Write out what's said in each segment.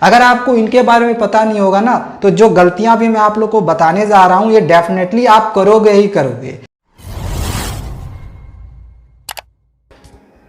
अगर आपको इनके बारे में पता नहीं होगा ना, तो जो गलतियां भी मैं आप लोग को बताने जा रहा हूं ये डेफिनेटली आप करोगे ही करोगे।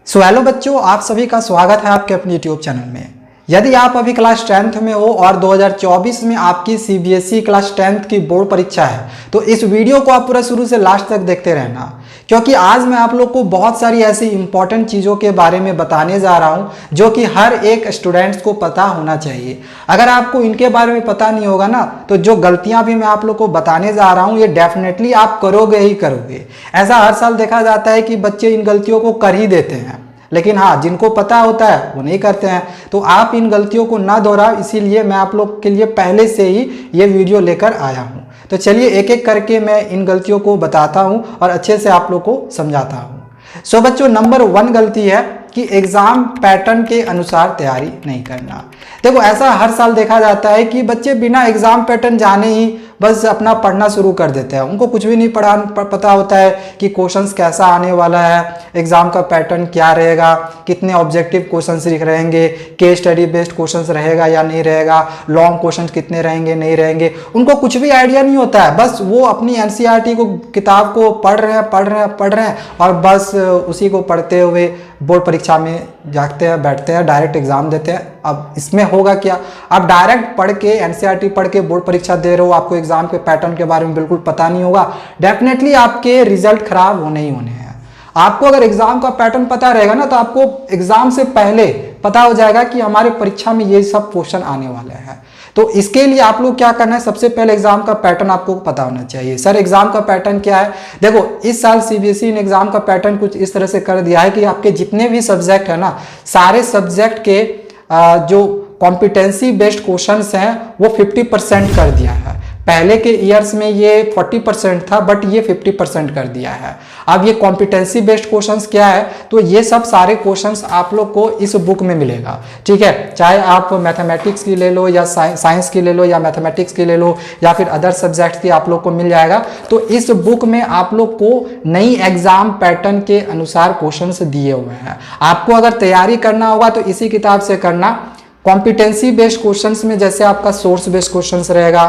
सो हेलो बच्चों, आप सभी का स्वागत है आपके अपने यूट्यूब चैनल में। यदि आप अभी क्लास 10th में हो और 2024 में आपकी सीबीएसई क्लास 10th की बोर्ड परीक्षा है, तो इस वीडियो को आप पूरा शुरू से लास्ट तक देखते रहना, क्योंकि आज मैं आप लोग को बहुत सारी ऐसी इंपॉर्टेंट चीज़ों के बारे में बताने जा रहा हूं जो कि हर एक स्टूडेंट्स को पता होना चाहिए। अगर आपको इनके बारे में पता नहीं होगा ना, तो जो गलतियां भी मैं आप लोग को बताने जा रहा हूं ये डेफिनेटली आप करोगे ही करोगे। ऐसा हर साल देखा जाता है कि बच्चे इन गलतियों को कर ही देते हैं, लेकिन हाँ, जिनको पता होता है वो नहीं करते हैं। तो आप इन गलतियों को ना दोहराओ, इसीलिए मैं आप लोग के लिए पहले से ही ये वीडियो लेकर आया हूँ। तो चलिए एक एक करके मैं इन गलतियों को बताता हूँ और अच्छे से आप लोग को समझाता हूँ। सो बच्चों, नंबर 1 गलती है कि एग्जाम पैटर्न के अनुसार तैयारी नहीं करना। देखो, ऐसा हर साल देखा जाता है कि बच्चे बिना एग्जाम पैटर्न जाने ही बस अपना पढ़ना शुरू कर देते हैं। उनको कुछ भी नहीं पता होता है कि क्वेश्चंस कैसा आने वाला है, एग्जाम का पैटर्न क्या रहेगा, कितने ऑब्जेक्टिव क्वेश्चंस रहेंगे, केस स्टडी बेस्ड क्वेश्चंस रहेगा या नहीं रहेगा, लॉन्ग क्वेश्चंस कितने रहेंगे नहीं रहेंगे, उनको कुछ भी आइडिया नहीं होता है। बस वो अपनी एनसीईआरटी को किताब को पढ़ रहे हैं और बस उसी को पढ़ते हुए बोर्ड परीक्षा में जागते हैं, बैठते हैं, डायरेक्ट एग्जाम देते हैं। अब इसमें होगा क्या, आप डायरेक्ट पढ़ के एनसीईआरटी पढ़ के बोर्ड परीक्षा दे रहे हो, आपको एग्जाम के पैटर्न के बारे में बिल्कुल पता नहीं होगा, डेफिनेटली आपके रिजल्ट खराब होने ही होने हैं। आपको अगर एग्जाम का पैटर्न पता रहेगा ना, तो आपको एग्जाम से पहले पता हो जाएगा कि हमारे परीक्षा में ये सब क्वेश्चन आने वाले हैं। तो इसके लिए आप लोग क्या करना है, सबसे पहले एग्जाम का पैटर्न आपको पता होना चाहिए। सर एग्जाम का पैटर्न क्या है? देखो, इस साल सीबीएसई ने एग्जाम का पैटर्न कुछ इस तरह से कर दिया है कि आपके जितने भी सब्जेक्ट है ना, सारे सब्जेक्ट के जो कॉम्पिटेंसी बेस्ड क्वेश्चंस हैं वो 50% कर दिया है। पहले के ईयर्स में ये 40% था, बट ये 50% कर दिया है। अब ये कॉम्पिटेंसी बेस्ड क्वेश्चंस क्या है, तो ये सब सारे क्वेश्चंस आप लोग को इस बुक में मिलेगा। ठीक है, चाहे आप मैथमेटिक्स की ले लो या साइंस की ले लो या मैथमेटिक्स की ले लो या फिर अदर सब्जेक्ट्स की आप लोग को मिल जाएगा। तो इस बुक में आप लोग को नई एग्जाम पैटर्न के अनुसार क्वेश्चंस दिए हुए हैं। आपको अगर तैयारी करना होगा तो इसी किताब से करना। कॉम्पिटेंसी बेस्ड क्वेश्चंस में जैसे आपका सोर्स बेस्ड क्वेश्चंस रहेगा,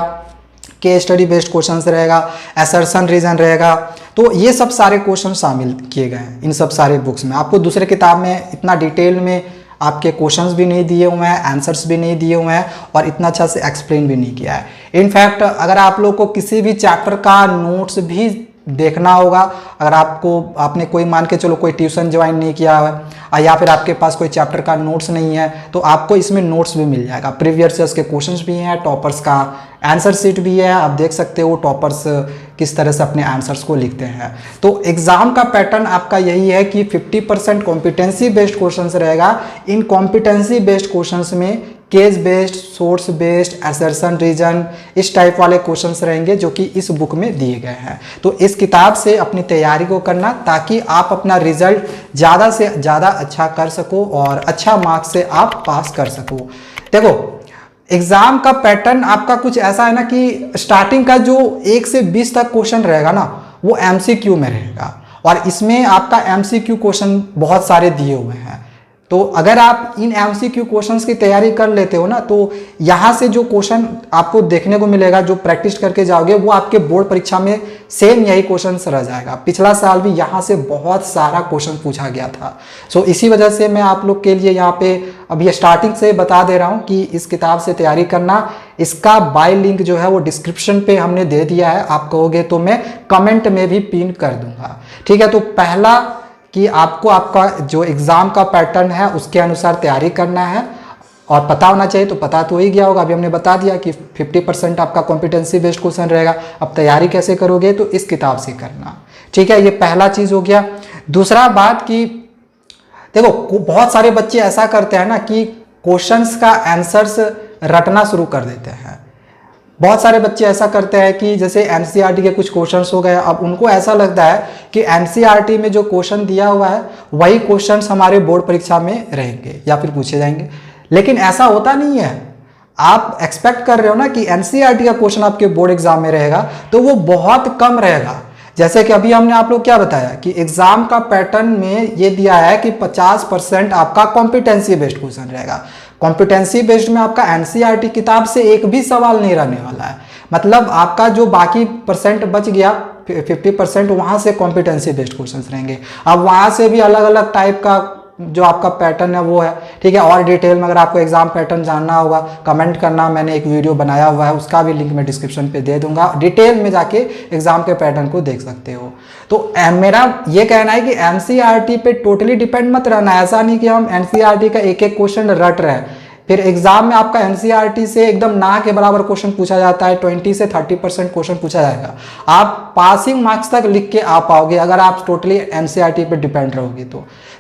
केस स्टडी बेस्ड क्वेश्चंस रहेगा, असर्शन रीजन रहेगा, तो ये सब सारे क्वेश्चन शामिल किए गए हैं इन सब सारे बुक्स में। आपको दूसरे किताब में इतना डिटेल में आपके क्वेश्चंस भी नहीं दिए हुए हैं, आंसर्स भी नहीं दिए हुए हैं और इतना अच्छा से एक्सप्लेन भी नहीं किया है। इनफैक्ट अगर आप लोग को किसी भी चैप्टर का नोट्स भी देखना होगा, अगर आपने कोई मान के चलो कोई ट्यूशन ज्वाइन नहीं किया है या फिर आपके पास कोई चैप्टर का नोट्स नहीं है, तो आपको इसमें नोट्स भी मिल जाएगा। प्रीवियस ईयर्स के क्वेश्चंस भी हैं, टॉपर्स का आंसर शीट भी है, आप देख सकते हो टॉपर्स किस तरह से अपने आंसर्स को लिखते हैं। तो एग्जाम का पैटर्न आपका यही है कि 50% कॉम्पिटेंसी बेस्ड क्वेश्चंस रहेगा। इन कॉम्पिटेंसी बेस्ड क्वेश्चंस में case based, source based, assertion reason, इस टाइप वाले क्वेश्चंस रहेंगे जो कि इस बुक में दिए गए हैं। तो इस किताब से अपनी तैयारी को करना, ताकि आप अपना रिजल्ट ज़्यादा से ज़्यादा अच्छा कर सको और अच्छा मार्क्स से आप पास कर सको। देखो, एग्जाम का पैटर्न आपका कुछ ऐसा है ना कि स्टार्टिंग का जो 1 से 20 तक क्वेश्चन रहेगा ना, वो एमसीक्यू में रहेगा और इसमें आपका एमसीक्यू क्वेश्चन बहुत सारे दिए हुए हैं। तो अगर आप इन एमसीक्यू क्वेश्चंस की तैयारी कर लेते हो ना, तो यहाँ से जो क्वेश्चन आपको देखने को मिलेगा, जो प्रैक्टिस करके जाओगे, वो आपके बोर्ड परीक्षा में सेम यही क्वेश्चन रह जाएगा। पिछला साल भी यहाँ से बहुत सारा क्वेश्चन पूछा गया था। सो इसी वजह से मैं आप लोग के लिए यहाँ पे अभी स्टार्टिंग से बता दे रहा हूँ कि इस किताब से तैयारी करना। इसका बाय लिंक जो है वो डिस्क्रिप्शन पे हमने दे दिया है, आप कहोगे तो मैं कमेंट में भी पिन कर दूंगा। ठीक है, तो पहला कि आपको आपका जो एग्जाम का पैटर्न है उसके अनुसार तैयारी करना है और पता होना चाहिए। तो पता तो ही गया होगा, अभी हमने बता दिया कि 50% आपका कॉम्पिटेंसी बेस्ड क्वेश्चन रहेगा। अब तैयारी कैसे करोगे, तो इस किताब से करना। ठीक है, ये पहला चीज़ हो गया। दूसरा बात कि देखो, बहुत सारे बच्चे ऐसा करते हैं ना कि क्वेश्चंस का आंसर्स रटना शुरू कर देते हैं। बहुत सारे बच्चे ऐसा करते हैं कि जैसे एनसीईआरटी के कुछ क्वेश्चंस हो गए, अब उनको ऐसा लगता है कि एनसीईआरटी में जो क्वेश्चन दिया हुआ है वही क्वेश्चंस हमारे बोर्ड परीक्षा में रहेंगे या फिर पूछे जाएंगे, लेकिन ऐसा होता नहीं है। आप एक्सपेक्ट कर रहे हो ना कि एनसीईआरटी का क्वेश्चन आपके बोर्ड एग्जाम में रहेगा, तो वो बहुत कम रहेगा। जैसे कि अभी हमने आप लोग क्या बताया कि एग्जाम का पैटर्न में ये दिया है कि 50% आपका कॉम्पिटेंसी बेस्ड क्वेश्चन रहेगा। कॉम्पिटेंसी बेस्ड में आपका एनसीईआरटी किताब से एक भी सवाल नहीं रहने वाला है। मतलब आपका जो बाकी परसेंट बच गया 50%, वहाँ से कॉम्पिटेंसी बेस्ड क्वेश्चंस रहेंगे। अब वहाँ से भी अलग अलग टाइप का जो आपका पैटर्न है वो है, ठीक है। और डिटेल में अगर आपको एग्जाम पैटर्न जानना होगा कमेंट करना, मैंने एक वीडियो बनाया हुआ है, उसका भी लिंक मैं डिस्क्रिप्शन पे दे दूंगा, डिटेल में जाके एग्जाम के पैटर्न को देख सकते हो। तो मेरा ये कहना है कि एनसीईआरटी पे टोटली डिपेंड मत रहना। ऐसा नहीं कि हम एनसीईआरटी का एक एक क्वेश्चन रट रहे हैं, फिर एग्जाम में आपका एनसीईआरटी से एकदम ना के बराबर क्वेश्चन पूछा जाता है, 20 से 30% क्वेश्चन पूछा जाएगा। आप पासिंग मार्क्स तक लिख के आ पाओगे अगर आप टोटली एनसीईआरटी पे डिपेंड रहोगे।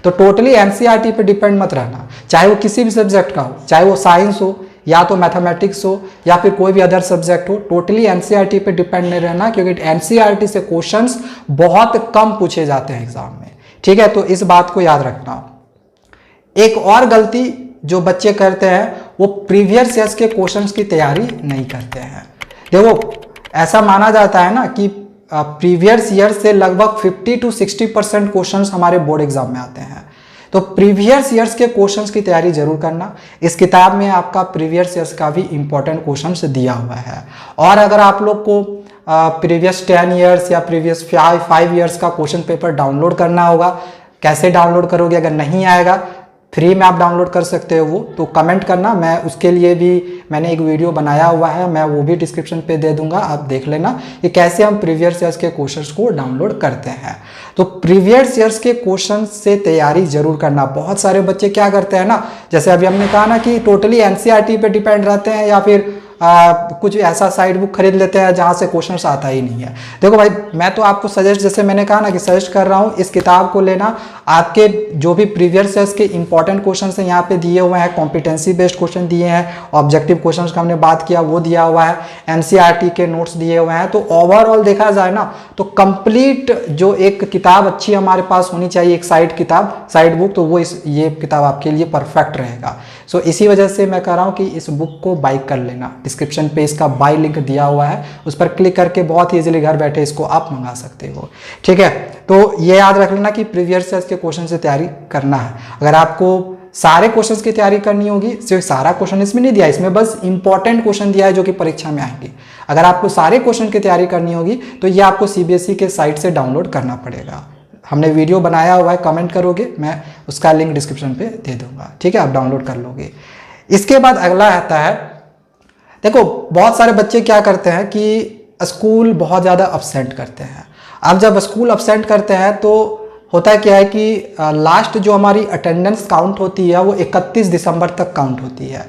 तो टोटली एनसीईआरटी पे डिपेंड मत रहना, चाहे वो किसी भी सब्जेक्ट का हो, चाहे वो साइंस हो या तो मैथमेटिक्स हो या फिर कोई भी अदर सब्जेक्ट हो। टोटली एनसीईआरटी पे डिपेंड नहीं रहना, क्योंकि एनसीईआरटी से क्वेश्चंस बहुत कम पूछे जाते हैं एग्जाम में, ठीक है। तो इस बात को याद रखना। एक और गलती जो बच्चे करते हैं वो प्रीवियस ईयर्स के क्वेश्चंस की तैयारी नहीं करते हैं। देखो ऐसा माना जाता है ना कि प्रीवियस ईयर से लगभग 50 to 60% क्वेश्चंस हमारे बोर्ड एग्जाम में आते हैं। तो प्रीवियस ईयर्स के क्वेश्चंस की तैयारी जरूर करना। इस किताब में आपका प्रीवियस ईयर्स का भी इंपॉर्टेंट क्वेश्चंस दिया हुआ है। और अगर आप लोग को प्रीवियस 10 ईयर्स या प्रीवियस 5 ईयर्स का क्वेश्चन पेपर डाउनलोड करना होगा, कैसे डाउनलोड करोगे? अगर नहीं आएगा फ्री में आप डाउनलोड कर सकते हो वो, तो कमेंट करना, मैं उसके लिए भी मैंने एक वीडियो बनाया हुआ है, मैं वो भी डिस्क्रिप्शन पे दे दूंगा, आप देख लेना कि कैसे हम प्रीवियस ईयर्स के क्वेश्चंस को डाउनलोड करते हैं। तो प्रीवियस ईयर्स के क्वेश्चन से तैयारी जरूर करना। बहुत सारे बच्चे क्या करते हैं ना, जैसे अभी हमने कहा ना कि टोटली एनसीईआरटी पे डिपेंड रहते हैं या फिर कुछ ऐसा साइड बुक खरीद लेते हैं जहाँ से क्वेश्चन आता ही नहीं है। देखो भाई, मैं तो आपको सजेस्ट, जैसे मैंने कहा ना कि सजेस्ट कर रहा हूँ इस किताब को लेना। आपके जो भी प्रीवियस ईयर्स के इंपॉर्टेंट क्वेश्चन हैं यहाँ पे दिए हुए हैं, कॉम्पिटेंसी बेस्ड क्वेश्चन दिए हैं, ऑब्जेक्टिव क्वेश्चन का हमने बात किया वो दिया हुआ है, एनसीईआरटी के नोट्स दिए हुए हैं। तो ओवरऑल देखा जाए ना तो कंप्लीट जो एक किताब अच्छी हमारे पास होनी चाहिए, एक साइड बुक, तो वो ये किताब आपके लिए परफेक्ट रहेगा। सो इसी वजह से मैं कह रहा हूँ कि इस बुक को बाय कर लेना। डिस्क्रिप्शन पे इसका बाय लिंक दिया हुआ है, उस पर क्लिक करके बहुत इजीली घर बैठे इसको आप मंगा सकते हो, ठीक है। तो ये याद रख लेना कि प्रीवियस ईयर्स के क्वेश्चन से तैयारी करना है। अगर आपको सारे क्वेश्चंस की तैयारी करनी होगी, सिर्फ सारा क्वेश्चन इसमें नहीं दिया, इसमें बस इंपॉर्टेंट क्वेश्चन दिया है जो कि परीक्षा में आएंगे। अगर आपको सारे क्वेश्चन की तैयारी करनी होगी तो ये आपको सीबीएसई के साइट से डाउनलोड करना पड़ेगा। हमने वीडियो बनाया हुआ है, कमेंट करोगे मैं उसका लिंक डिस्क्रिप्शन पे दे दूंगा, ठीक है, आप डाउनलोड कर लोगे। इसके बाद अगला आता है, देखो बहुत सारे बच्चे क्या करते हैं कि स्कूल बहुत ज़्यादा अब्सेंट करते हैं। अब जब स्कूल अब्सेंट करते हैं तो होता क्या है कि लास्ट जो हमारी अटेंडेंस काउंट होती है वो 31 दिसंबर तक काउंट होती है।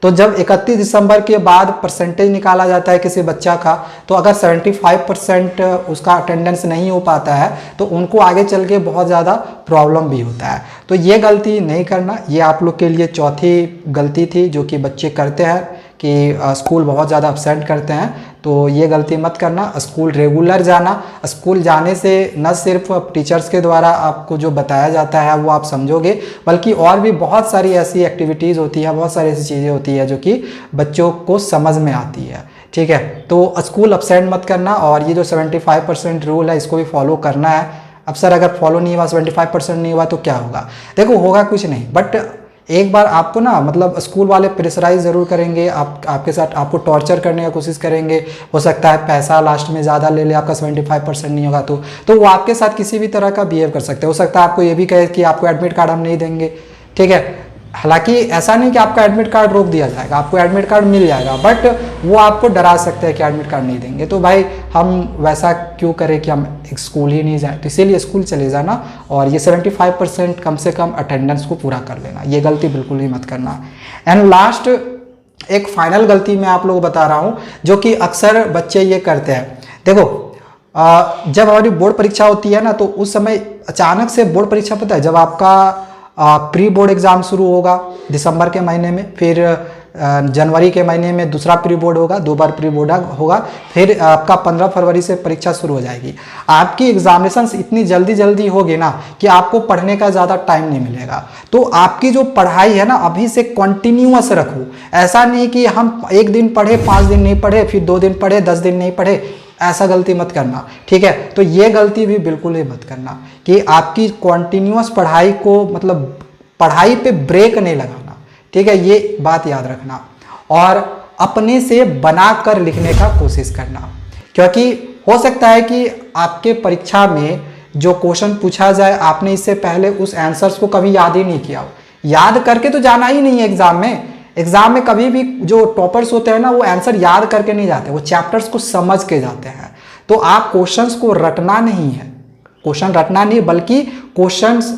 तो जब 31 दिसंबर के बाद परसेंटेज निकाला जाता है किसी बच्चा का, तो अगर 75% उसका अटेंडेंस नहीं हो पाता है तो उनको आगे चल के बहुत ज़्यादा प्रॉब्लम भी होता है। तो ये गलती नहीं करना, ये आप लोग के लिए चौथी गलती थी जो कि बच्चे करते हैं कि स्कूल बहुत ज़्यादा अब्सेंट करते हैं। तो ये गलती मत करना, स्कूल रेगुलर जाना। स्कूल जाने से न सिर्फ टीचर्स के द्वारा आपको जो बताया जाता है वो आप समझोगे, बल्कि और भी बहुत सारी ऐसी एक्टिविटीज़ होती है, बहुत सारी ऐसी चीज़ें होती है जो कि बच्चों को समझ में आती है, ठीक है। तो स्कूल अब्सेंट मत करना, और ये जो 75% रूल है इसको भी फॉलो करना है। अब सर अगर फॉलो नहीं हुआ, 75% नहीं हुआ तो क्या होगा? देखो होगा कुछ नहीं, बट एक बार आपको ना मतलब स्कूल वाले प्रेशराइज ज़रूर करेंगे, आपके साथ आपको टॉर्चर करने की कोशिश करेंगे। हो सकता है पैसा लास्ट में ज़्यादा ले ले, आपका 75% नहीं होगा तो वो आपके साथ किसी भी तरह का बिहेव कर सकते हैं। हो सकता है आपको ये भी कहे कि आपको एडमिट कार्ड हम नहीं देंगे, ठीक है। हालांकि ऐसा नहीं कि आपका एडमिट कार्ड रोक दिया जाएगा, आपको एडमिट कार्ड मिल जाएगा, बट वो आपको डरा सकते हैं कि एडमिट कार्ड नहीं देंगे। तो भाई हम वैसा क्यों करें कि हम एक स्कूल ही नहीं जाए, तो इसीलिए स्कूल चले जाना और ये 75% कम से कम अटेंडेंस को पूरा कर लेना, ये गलती बिल्कुल ही मत करना। एंड लास्ट एक फाइनल गलती मैं आप लोगों को बता रहा हूँ जो कि अक्सर बच्चे ये करते हैं। देखो जब हमारी बोर्ड परीक्षा होती है ना तो उस समय अचानक से बोर्ड परीक्षा, पता है जब आपका प्री बोर्ड एग्ज़ाम शुरू होगा दिसंबर के महीने में, फिर जनवरी के महीने में दूसरा प्री बोर्ड होगा, 2 बार प्री बोर्ड होगा, फिर आपका 15 फरवरी से परीक्षा शुरू हो जाएगी। आपकी एग्जामिनेशंस इतनी जल्दी होगी ना कि आपको पढ़ने का ज़्यादा टाइम नहीं मिलेगा। तो आपकी जो पढ़ाई है ना अभी से कंटिन्यूअस रखो। ऐसा नहीं कि हम एक दिन पढ़े, 5 दिन नहीं पढ़े, फिर 2 दिन पढ़े, 10 दिन नहीं पढ़े, ऐसा गलती मत करना, ठीक है। तो ये गलती भी बिल्कुल ही मत करना कि आपकी कॉन्टिन्यूअस पढ़ाई को, मतलब पढ़ाई पे ब्रेक नहीं लगाना, ठीक है, ये बात याद रखना। और अपने से बनाकर लिखने का कोशिश करना, क्योंकि हो सकता है कि आपके परीक्षा में जो क्वेश्चन पूछा जाए आपने इससे पहले उस आंसर्स को कभी याद ही नहीं किया हो। याद करके तो जाना ही नहीं है एग्जाम में। एग्जाम में कभी भी जो टॉपर्स होते हैं ना, वो आंसर याद करके नहीं जाते, वो चैप्टर्स को समझ के जाते हैं। तो आप क्वेश्चंस को रटना नहीं है, क्वेश्चन रटना नहीं, बल्कि क्वेश्चंस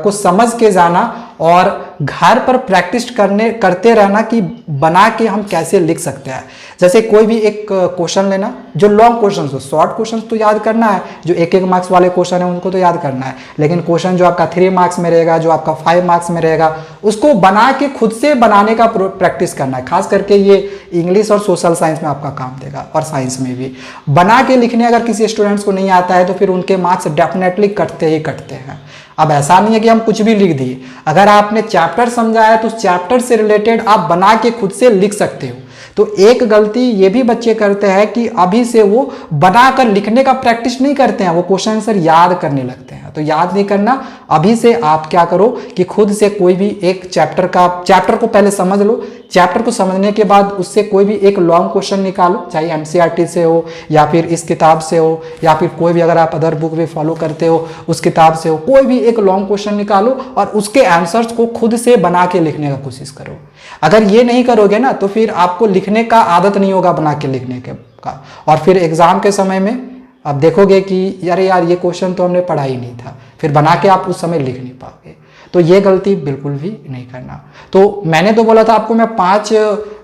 को समझ के जाना और घर पर प्रैक्टिस करते रहना कि बना के हम कैसे लिख सकते हैं। जैसे कोई भी एक क्वेश्चन लेना, जो लॉन्ग क्वेश्चन हो, शॉर्ट क्वेश्चन तो याद करना है, जो 1-1 मार्क्स वाले क्वेश्चन है उनको तो याद करना है, लेकिन क्वेश्चन जो आपका 3 मार्क्स में रहेगा, जो आपका 5 मार्क्स में रहेगा, उसको बना के खुद से बनाने का प्रैक्टिस करना है। खास करके ये इंग्लिश और सोशल साइंस में आपका काम देगा, और साइंस में भी बना के लिखने अगर किसी स्टूडेंट्स को नहीं आता है तो फिर उनके मार्क्स डेफिनेटली कटते ही कटते हैं। अब ऐसा नहीं है कि हम कुछ भी लिख दिए, अगर आपने चैप्टर समझा है तो उस चैप्टर से रिलेटेड आप बना के खुद से लिख सकते हो। तो एक गलती ये भी बच्चे करते हैं कि अभी से वो बनाकर लिखने का प्रैक्टिस नहीं करते हैं, वो क्वेश्चन आंसर याद करने लगते हैं। तो याद नहीं करना, अभी से आप क्या करो कि खुद से कोई भी एक चैप्टर को पहले समझ लो, चैप्टर को समझने के बाद उससे कोई भी एक लॉन्ग क्वेश्चन निकालो, चाहे एनसीईआरटी से हो या फिर इस किताब से हो या फिर कोई भी अगर आप अदर बुक भी फॉलो करते हो उस किताब से हो, कोई भी एक लॉन्ग क्वेश्चन निकालो और उसके आंसर्स को खुद से बना के लिखने का कोशिश करो। अगर ये नहीं करोगे ना तो फिर आपको लिखने का आदत नहीं होगा बना के लिखने का, और फिर एग्जाम के समय में आप देखोगे कि अरे यार ये क्वेश्चन तो हमने पढ़ा ही नहीं था, फिर बना के आप उस समय लिख नहीं पाओगे। तो ये गलती बिल्कुल भी नहीं करना। तो मैंने तो बोला था आपको मैं 5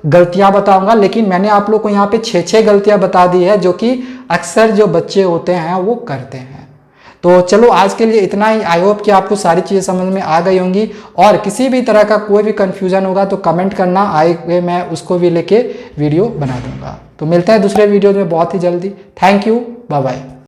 गलतियां बताऊंगा, लेकिन मैंने आप लोग को यहाँ पे 6 गलतियां बता दी है जो कि अक्सर जो बच्चे होते हैं वो करते हैं। तो चलो आज के लिए इतना ही। आई होप कि आपको सारी चीज़ें समझ में आ गई होंगी, और किसी भी तरह का कोई भी कंफ्यूजन होगा तो कमेंट करना, आए मैं उसको भी लेके वीडियो बना दूंगा। तो मिलता है दूसरे वीडियो में बहुत ही जल्दी। Thank you, bye bye.